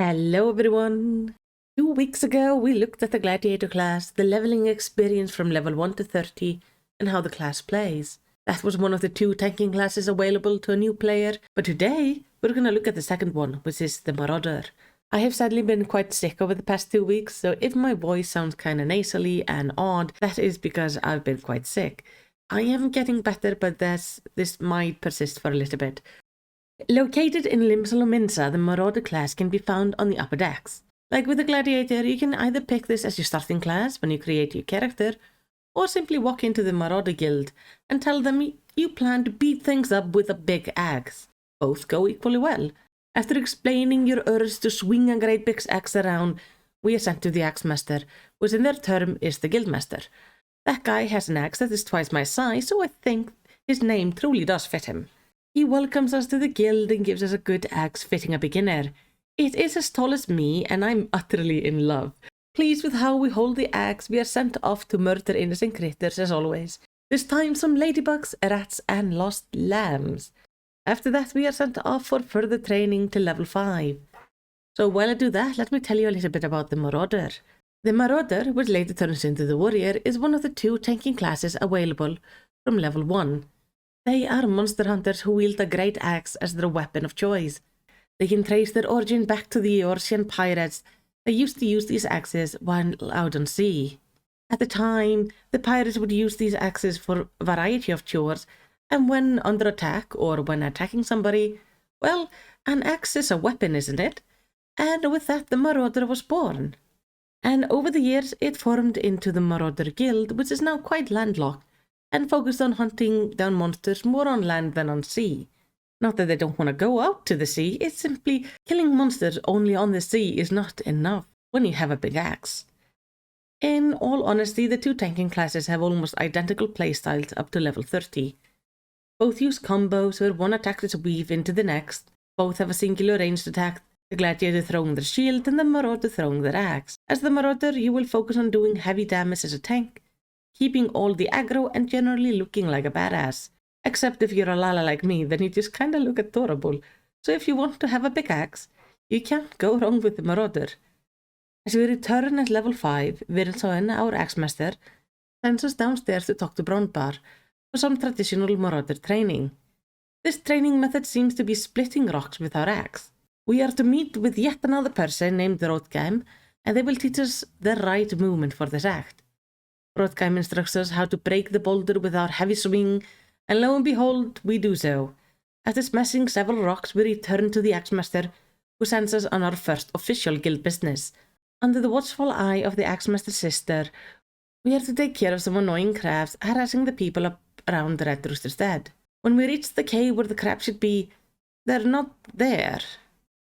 Hello everyone! 2 weeks ago we looked at the Gladiator class, the leveling experience from level 1 to 30, and how the class plays. That was one of the 2 tanking classes available to a new player, but today we're gonna look at the second one, which is the Marauder. I have sadly been quite sick over the past 2 weeks, so if my voice sounds kinda nasally and odd, that is because I've been quite sick. I am getting better, but this might persist for a little bit. Located in Limsa, the Marauder class can be found on the upper decks. Like with the Gladiator, you can either pick this as your starting class when you create your character, or simply walk into the Marauder guild and tell them you plan to beat things up with a big axe. Both go equally well. After explaining your urge to swing a great big axe around, we are sent to the axe master, which in their term is the guild master. That guy has an axe that is twice my size, so I think his name truly does fit him. He welcomes us to the guild and gives us a good axe fitting a beginner. It is as tall as me, and I'm utterly in love. Pleased with how we hold the axe, we are sent off to murder innocent critters as always. This time some ladybugs, rats, and lost lambs. After that we are sent off for further training to level 5. So while I do that, let me tell you a little bit about the Marauder. The Marauder, which later turns into the Warrior, is one of the 2 tanking classes available from level 1. They are monster hunters who wield a great axe as their weapon of choice. They can trace their origin back to the Eorzean pirates that used to use these axes while out on sea. At the time, the pirates would use these axes for a variety of chores, and when under attack or when attacking somebody, well, an axe is a weapon, isn't it? And with that, the Marauder was born. And over the years, it formed into the Marauder Guild, which is now quite landlocked, and focused on hunting down monsters more on land than on sea. Not that they don't want to go out to the sea, it's simply killing monsters only on the sea is not enough when you have a big axe. In all honesty, the 2 tanking classes have almost identical playstyles up to level 30. Both use combos where one attack is weave into the next, both have a singular ranged attack, the Gladiator throwing their shield and the Marauder throwing their axe. As the Marauder, you will focus on doing heavy damage as a tank, keeping all the aggro and generally looking like a badass. Except if you're a lala like me, then you just kinda look adorable. So if you want to have a big axe, you can't go wrong with the Marauder. As we return at level 5, Virnsson, our axe master, sends us downstairs to talk to Brondbar for some traditional Marauder training. This training method seems to be splitting rocks with our axe. We are to meet with yet another person named Ul'dah, and they will teach us the right movement for this act. Ul'dah instructs us how to break the boulder with our heavy swing, and lo and behold, we do so. After smashing several rocks, we return to the Axemaster, who sends us on our first official guild business. Under the watchful eye of the Axemaster's sister, we are to take care of some annoying crabs harassing the people up around the Red Rooster's den. When we reach the cave where the crabs should be, they're not there.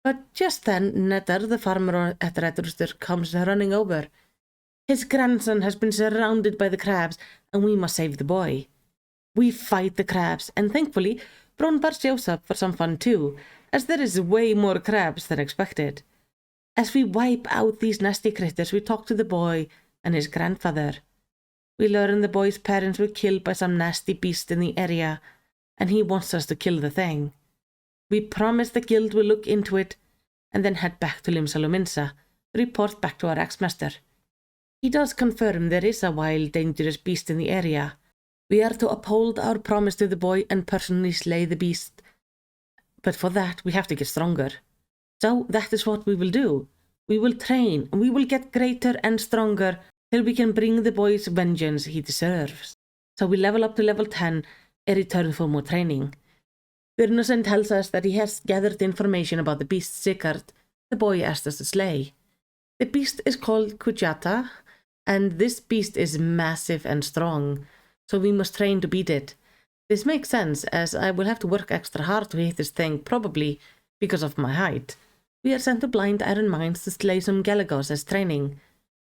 But just then, Netter, the farmer at Red Rooster, comes running over. His grandson has been surrounded by the crabs, and we must save the boy. We fight the crabs, and thankfully, Brondbar shows up for some fun too, as there is way more crabs than expected. As we wipe out these nasty critters, we talk to the boy and his grandfather. We learn the boy's parents were killed by some nasty beast in the area, and he wants us to kill the thing. We promise the guild will look into it, and then head back to Limsa to report back to our Axemaster. He does confirm there is a wild, dangerous beast in the area. We are to uphold our promise to the boy and personally slay the beast. But for that, we have to get stronger. So that is what we will do. We will train, and we will get greater and stronger till we can bring the boy's vengeance he deserves. So we level up to level 10 and return for more training. Virnsson tells us that he has gathered information about the beast's secret the boy asked us to slay. The beast is called Kujata, and this beast is massive and strong, so we must train to beat it. This makes sense, as I will have to work extra hard to hit this thing, probably because of my height. We are sent to blind iron mines to slay some Galagos as training.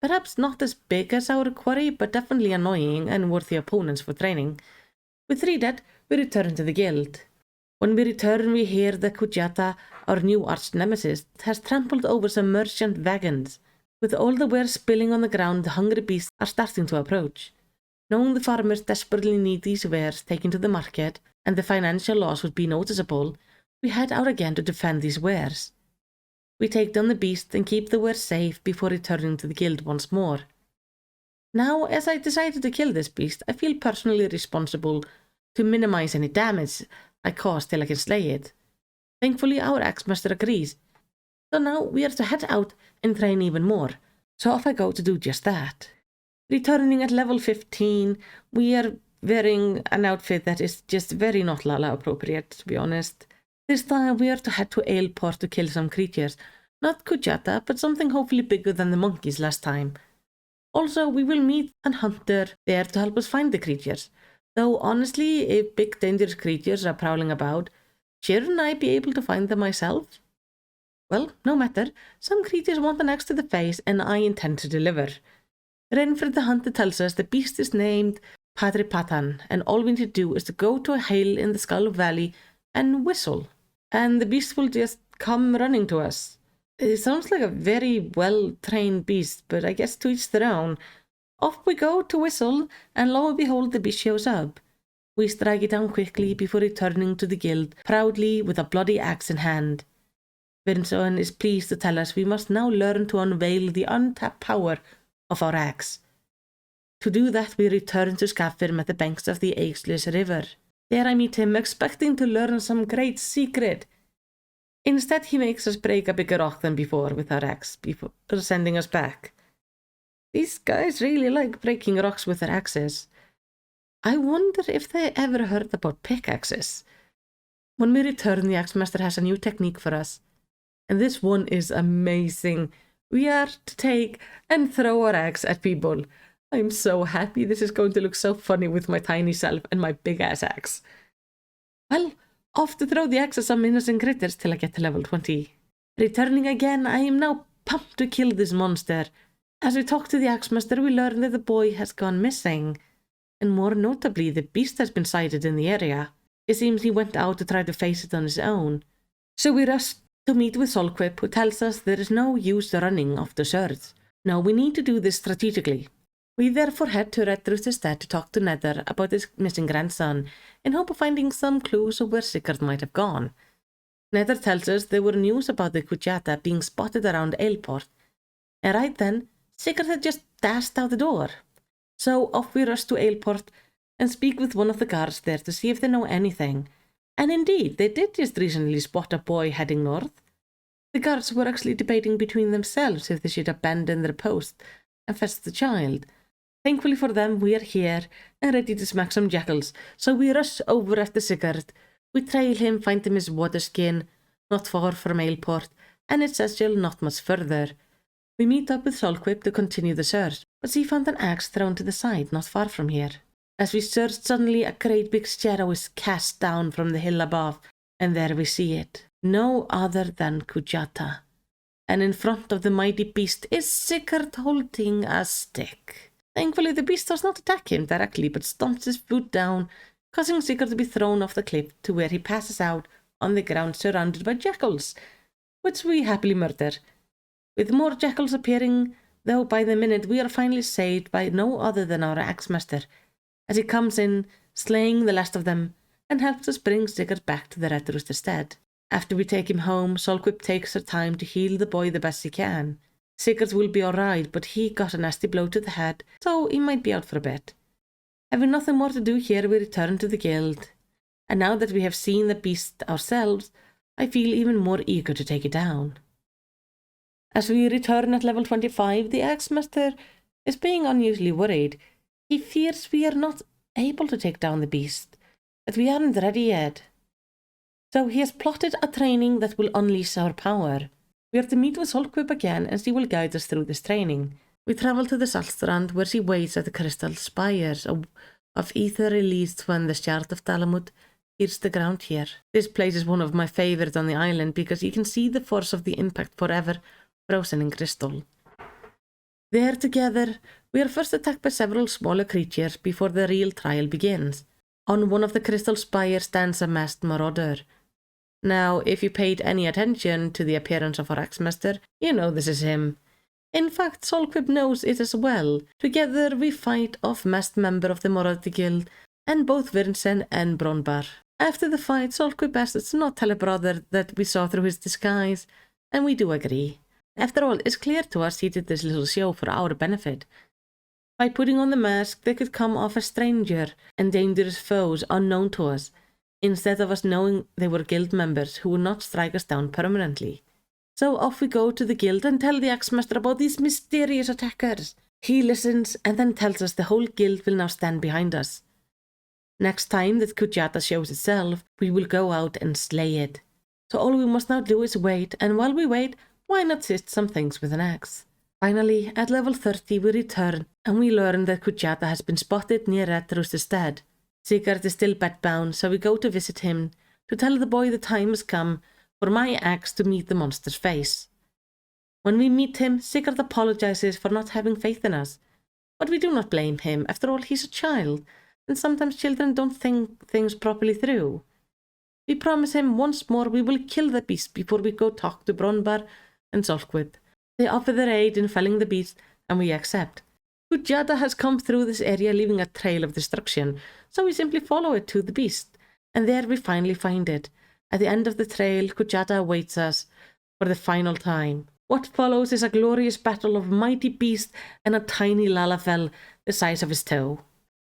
Perhaps not as big as our quarry, but definitely annoying and worthy opponents for training. With 3 dead, we return to the guild. When we return, we hear that Kujata, our new arch-nemesis, has trampled over some merchant wagons. With all the wares spilling on the ground, the hungry beasts are starting to approach. Knowing the farmers desperately need these wares taken to the market, and the financial loss would be noticeable, we head out again to defend these wares. We take down the beast and keep the ware safe before returning to the guild once more. Now, as I decided to kill this beast, I feel personally responsible to minimize any damage I cause till I can slay it. Thankfully, our Axemaster agrees. So now we are to head out and train even more. So off I go to do just that. Returning at level 15, we are wearing an outfit that is just very not Lala appropriate, to be honest. This time we are to head to Aleport to kill some creatures. Not Kujata, but something hopefully bigger than the monkeys last time. Also, we will meet a hunter there to help us find the creatures. Though honestly, if big dangerous creatures are prowling about, shouldn't I be able to find them myself? Well, no matter. Some creatures want an axe to the face, and I intend to deliver. Renfred the hunter tells us the beast is named Padre Patan, and all we need to do is to go to a hill in the Skull Valley and whistle. And the beast will just come running to us. It sounds like a very well-trained beast, but I guess to each their own. Off we go to whistle, and lo and behold, the beast shows up. We strike it down quickly before returning to the guild, proudly with a bloody axe in hand. Vincent is pleased to tell us we must now learn to unveil the untapped power of our axe. To do that, we return to Skafirm at the banks of the Ageless River. There I meet him, expecting to learn some great secret. Instead, he makes us break a bigger rock than before with our axe, before sending us back. These guys really like breaking rocks with their axes. I wonder if they ever heard about pickaxes. When we return, the Axemaster has a new technique for us. And this one is amazing. We are to take and throw our axe at people. I'm so happy. This is going to look so funny with my tiny self and my big ass axe. Well, off to throw the axe at some innocent critters till I get to level 20. Returning again, I am now pumped to kill this monster. As we talk to the Axemaster, we learn that the boy has gone missing. And more notably, the beast has been sighted in the area. It seems he went out to try to face it on his own. So we rush to meet with Solquip, who tells us there is no use running off the search. No, we need to do this strategically. We therefore head to Red Rooster's stead to talk to Nether about his missing grandson, in hope of finding some clues of where Sigurd might have gone. Nether tells us there were news about the Kujata being spotted around Aleport, and right then, Sigurd had just dashed out the door. So off we rush to Aleport and speak with one of the guards there to see if they know anything. And indeed, they did just recently spot a boy heading north. The guards were actually debating between themselves if they should abandon their post and fetch the child. Thankfully for them, we are here and ready to smack some jackals, so we rush over after Sigurd. We trail him, find him his water skin, not far from Aleport, and its Esjel not much further. We meet up with Solquip to continue the search, but she found an axe thrown to the side not far from here. As we search, suddenly a great big shadow is cast down from the hill above, and there we see it. No other than Kujata. And in front of the mighty beast is Sigurd holding a stick. Thankfully, the beast does not attack him directly, but stomps his foot down, causing Sigurd to be thrown off the cliff to where he passes out on the ground surrounded by jackals, which we happily murder. With more jackals appearing, though by the minute, we are finally saved by no other than our Axemaster, as he comes in, slaying the last of them, and helps us bring Sigurd back to the Red Rooster's stead. After we take him home, Solquip takes her time to heal the boy the best he can. Sigurd will be alright, but he got a nasty blow to the head, so he might be out for a bit. Having nothing more to do here, we return to the guild. And now that we have seen the beast ourselves, I feel even more eager to take it down. As we return at level 25, the Axemaster is being unusually worried. He fears we are not able to take down the beast, that we aren't ready yet. So he has plotted a training that will unleash our power. We are to meet with Solquip again, and she will guide us through this training. We travel to the Saltstrand, where she waits at the crystal spires of ether released when the Shard of Dalamut hits the ground here. This place is one of my favorites on the island because you can see the force of the impact forever frozen in crystal. There together, we are first attacked by several smaller creatures before the real trial begins. On one of the crystal spires stands a masked Marauder. Now, if you paid any attention to the appearance of our Axemaster, you know this is him. In fact, Solquip knows it as well. Together we fight off masked member of the Marauder Guild and both Vincent and Bronbar. After the fight, Solquip asks us to not tell a brother that we saw through his disguise, And we do agree. After all, it's clear to us he did this little show for our benefit. By putting on the mask, they could come off as stranger and dangerous foes unknown to us, instead of us knowing they were guild members who would not strike us down permanently. So off we go to the guild and tell the Axemaster about these mysterious attackers. He listens and then tells us the whole guild will now stand behind us. Next time that Kujata shows itself, we will go out and slay it. So all we must now do is wait, and while we wait, why not hit some things with an axe? Finally, at level 30 we return, and we learn that Kujata has been spotted near Red Rooster's stead. Sigurd is still bedbound, so we go to visit him, to tell the boy the time has come for my axe to meet the monster's face. When we meet him, Sigurd apologizes for not having faith in us. But we do not blame him, after all he's a child, and sometimes children don't think things properly through. We promise him once more we will kill the beast before we go talk to Bronbar and Solquid. They offer their aid in felling the beast, and we accept. Kujata has come through this area leaving a trail of destruction, so we simply follow it to the beast, and there we finally find it. At the end of the trail, Kujata awaits us for the final time. What follows is a glorious battle of a mighty beast and a tiny Lalafell the size of his toe.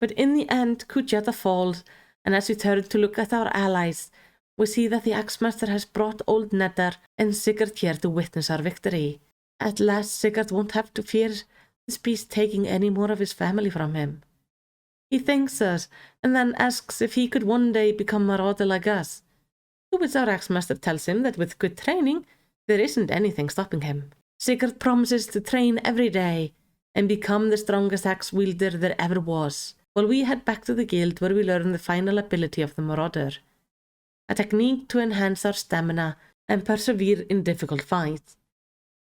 But in the end, Kujata falls, and as we turn to look at our allies, we see that the Axemaster has brought old Nether and Sigurd here to witness our victory. At last, Sigurd won't have to fear this beast taking any more of his family from him. He thanks us, and then asks if he could one day become Marauder like us. To which our Axemaster tells him that with good training, there isn't anything stopping him. Sigurd promises to train every day and become the strongest axe wielder there ever was, while we head back to the guild where we learn the final ability of the Marauder, a technique to enhance our stamina and persevere in difficult fights.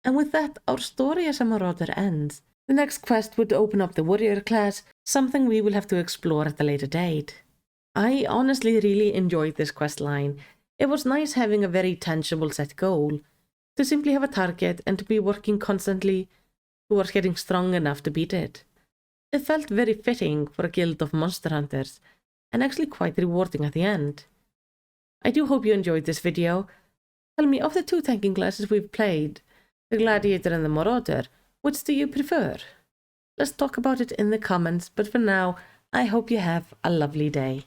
And with that, our story as a Marauder ends. The next quest would open up the warrior class, something we will have to explore at a later date. I honestly really enjoyed this quest line. It was nice having a very tangible set goal, to simply have a target and to be working constantly towards getting strong enough to beat it. It felt very fitting for a guild of monster hunters, and actually quite rewarding at the end. I do hope you enjoyed this video. Tell me, of the two tanking classes we've played, the Gladiator and the Marauder, which do you prefer? Let's talk about it in the comments, but for now, I hope you have a lovely day.